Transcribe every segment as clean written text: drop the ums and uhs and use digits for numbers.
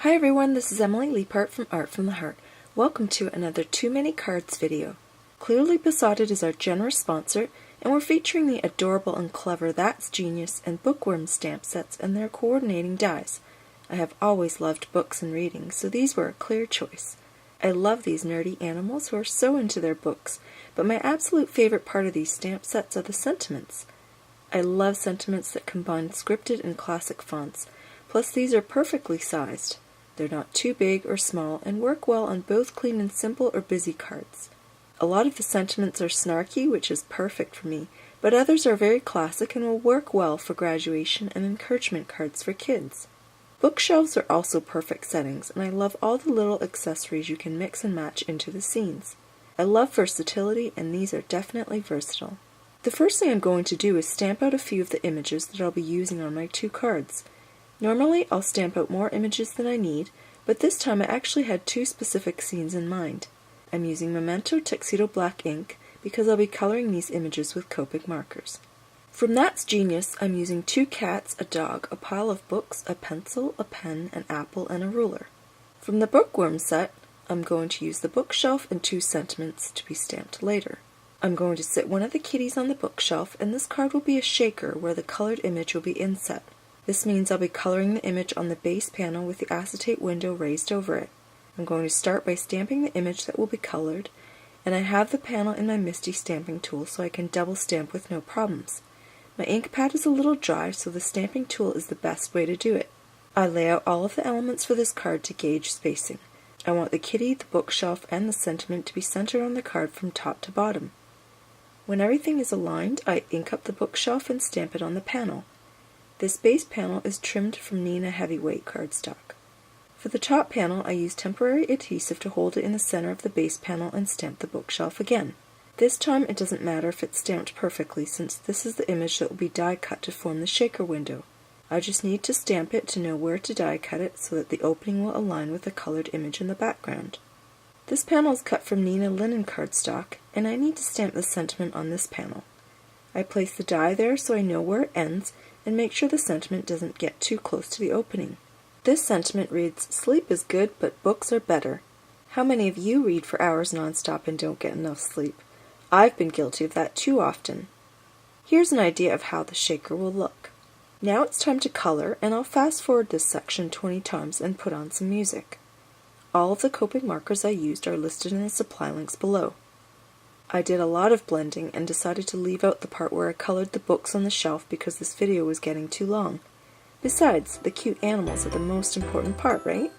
Hi everyone, this is Emily Leiphart from Art from the Heart. Welcome to another Too Many Cards video. Clearly Besotted is our generous sponsor, and we're featuring the adorable and clever That's Genius and Bookworm stamp sets and their coordinating dies. I have always loved books and reading, so these were a clear choice. I love these nerdy animals who are so into their books, but my absolute favorite part of these stamp sets are the sentiments. I love sentiments that combine scripted and classic fonts, plus these are perfectly sized. They're not too big or small and work well on both clean and simple or busy cards. A lot of the sentiments are snarky, which is perfect for me, but others are very classic and will work well for graduation and encouragement cards for kids. Bookshelves are also perfect settings, and I love all the little accessories you can mix and match into the scenes. I love versatility, and these are definitely versatile. The first thing I'm going to do is stamp out a few of the images that I'll be using on my two cards. Normally, I'll stamp out more images than I need, but this time I actually had two specific scenes in mind. I'm using Memento Tuxedo Black ink because I'll be coloring these images with Copic markers. From That's Genius, I'm using two cats, a dog, a pile of books, a pencil, a pen, an apple, and a ruler. From the Bookworm set, I'm going to use the bookshelf and two sentiments to be stamped later. I'm going to sit one of the kitties on the bookshelf, and this card will be a shaker where the colored image will be inset. This means I'll be coloring the image on the base panel with the acetate window raised over it. I'm going to start by stamping the image that will be colored, and I have the panel in my MISTI stamping tool so I can double stamp with no problems. My ink pad is a little dry, so the stamping tool is the best way to do it. I lay out all of the elements for this card to gauge spacing. I want the kitty, the bookshelf, and the sentiment to be centered on the card from top to bottom. When everything is aligned, I ink up the bookshelf and stamp it on the panel. This base panel is trimmed from Neenah Heavyweight cardstock. For the top panel, I use temporary adhesive to hold it in the center of the base panel and stamp the bookshelf again. This time it doesn't matter if it's stamped perfectly, since this is the image that will be die cut to form the shaker window. I just need to stamp it to know where to die cut it so that the opening will align with the colored image in the background. This panel is cut from Neenah linen cardstock, and I need to stamp the sentiment on this panel. I place the die there so I know where it ends, and make sure the sentiment doesn't get too close to the opening. This sentiment reads, "Sleep is good, but books are better." How many of you read for hours nonstop and don't get enough sleep? I've been guilty of that too often. Here's an idea of how the shaker will look. Now it's time to color, and I'll fast forward this section 20 times and put on some music. All of the Copic markers I used are listed in the supply links below. I did a lot of blending and decided to leave out the part where I colored the books on the shelf because this video was getting too long. Besides, the cute animals are the most important part, right?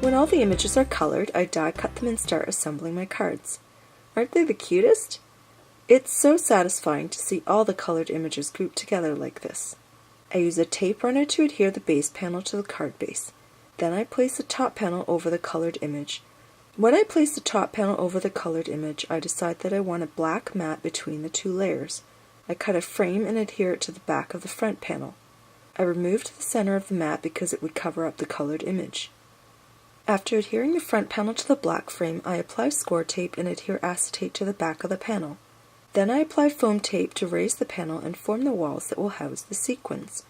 When all the images are colored, I die cut them and start assembling my cards. Aren't they the cutest? It's so satisfying to see all the colored images grouped together like this. I use a tape runner to adhere the base panel to the card base. Then I place the top panel over the colored image. When I place the top panel over the colored image, I decide that I want a black mat between the two layers. I cut a frame and adhere it to the back of the front panel. I removed the center of the mat because it would cover up the colored image. After adhering the front panel to the black frame, I apply score tape and adhere acetate to the back of the panel. Then I apply foam tape to raise the panel and form the walls that will house the sequins.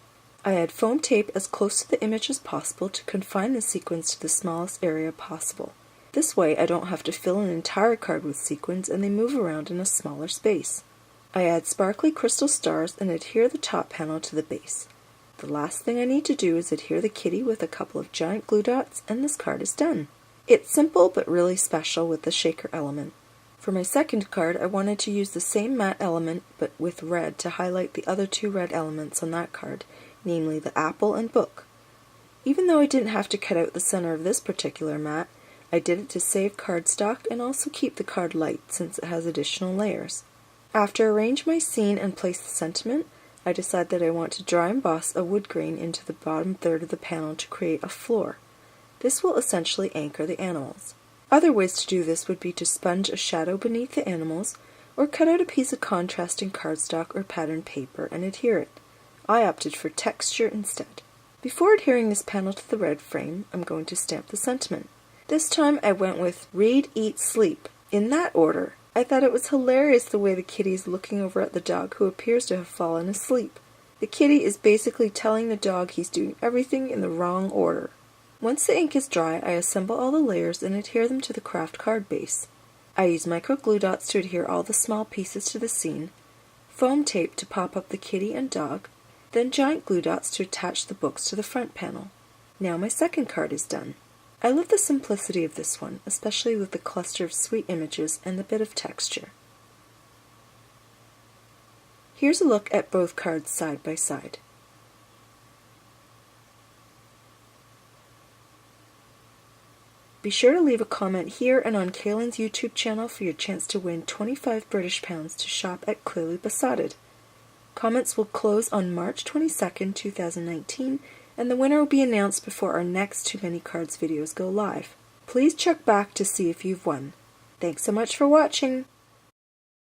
I add foam tape as close to the image as possible to confine the sequins to the smallest area possible. This way I don't have to fill an entire card with sequins and they move around in a smaller space. I add sparkly crystal stars and adhere the top panel to the base. The last thing I need to do is adhere the kitty with a couple of giant glue dots and this card is done. It's simple but really special with the shaker element. For my second card, I wanted to use the same matte element but with red to highlight the other two red elements on that card, namely the apple and book. Even though I didn't have to cut out the center of this particular mat, I did it to save cardstock and also keep the card light since it has additional layers. After arrange my scene and place the sentiment, I decide that I want to dry emboss a wood grain into the bottom third of the panel to create a floor. This will essentially anchor the animals. Other ways to do this would be to sponge a shadow beneath the animals, or cut out a piece of contrasting cardstock or patterned paper and adhere it. I opted for texture instead. Before adhering this panel to the red frame, I'm going to stamp the sentiment. This time I went with read, eat, sleep, in that order. I thought it was hilarious the way the kitty is looking over at the dog who appears to have fallen asleep. The kitty is basically telling the dog he's doing everything in the wrong order. Once the ink is dry, I assemble all the layers and adhere them to the craft card base. I use micro glue dots to adhere all the small pieces to the scene, foam tape to pop up the kitty and dog, then giant glue dots to attach the books to the front panel. Now my second card is done. I love the simplicity of this one, especially with the cluster of sweet images and the bit of texture. Here's a look at both cards side by side. Be sure to leave a comment here and on Kaylin's YouTube channel for your chance to win 25 British pounds to shop at Clearly Besotted. Comments will close on March 22nd, 2019, and the winner will be announced before our next Too Many Cards videos go live. Please check back to see if you've won. Thanks so much for watching!